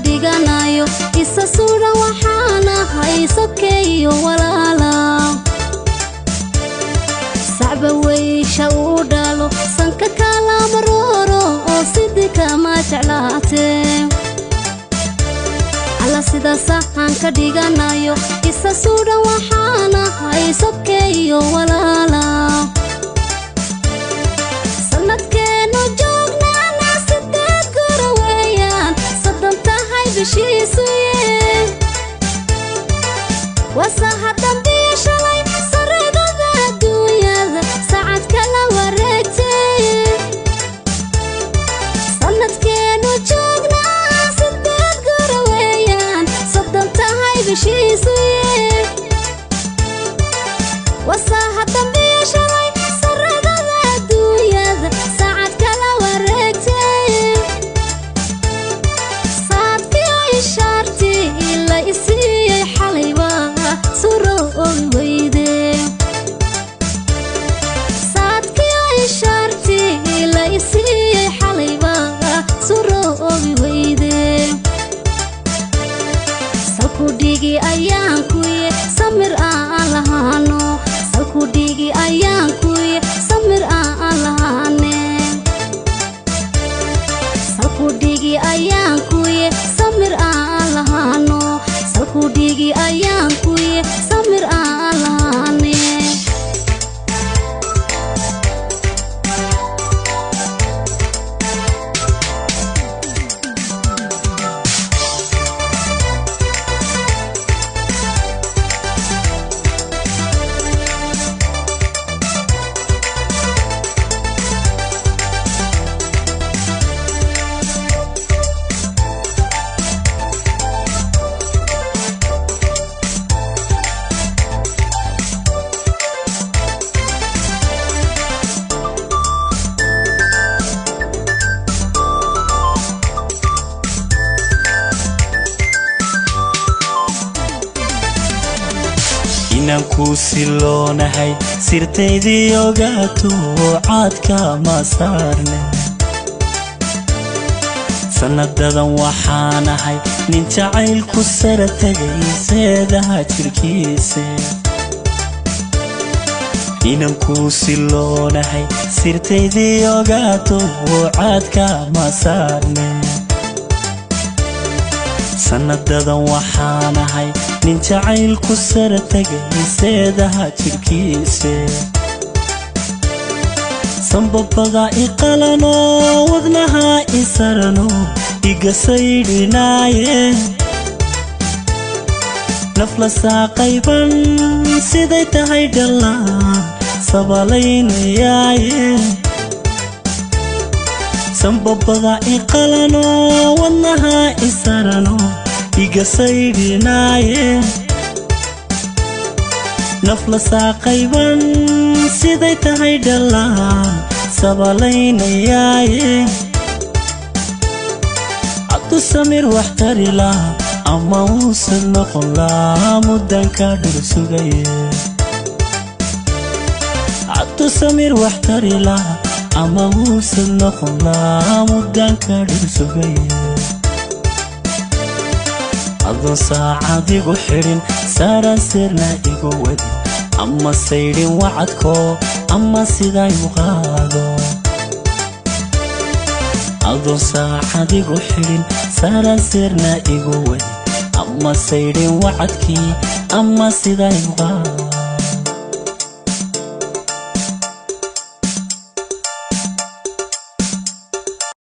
dhiganayo isa suura waxaana haysokeeyo walaala sacba weysha u dhalo sanka kala maroro oo sidika ma jeclaate alla sida saxan ka dhiganayo isa suura waxaana haysokeeyo walaala sanadkeenu joognaana sideed gura weeyaan soddon tahay bishiisu wasaha dambiya shalay sareedada adduunyada sacad kala wareegtay sanadkeenu joognaa sideed gura weeyaan soddon tahay bishiisu wasaha dambiya shalay sareedada adduunyada sacad kala wareegtay saadkii ay shaartii ila isiiyey xalayba suro weyde saadkii ay shaartii ila isiiyey xalayba suro weyde salku dhigi ayaan kuye samir aan lahaano salku dhigi ayaan kuye samir aan lahaane salku dhigi ayaan kuye samir aan lahaano salku dhigi ayaan kuye samir aan lahaane inaan ku siloonahay sirtaydii ogaato caadka ma saarne sanadadan waxaanahay nin jacaylku sara tagay seedaha jirkiisa inaan ku siloonahay sirtaydii ogaato caadka ma saarne sanadadan waxaanahay nin jacaylku sara tagay seedaha jirkiisa sanbabada iqalano wadnaha isarano iga saydhinaaye nafla saaqayban siday tahay dhallaan sabalaynayaaye sanbabada iqalano wadnaha isarano iga saydhinaaye nafla saaqayban siday tahay dhallaan sabalaynayaaye cabdu samir wax tari laha ama uusan noqon laha muddanka dhul sugaye cabdu samir wax tari laha ama uusan noqon laha muddanka dhul sugaye adoon saacad igu xirin saaraan sirna igu wadi ama saydhin wacadko ama siday u qaado adoon saacad igu xirin saaraan sirna igu wadi ama saydhin wacadkii ama siday u qaado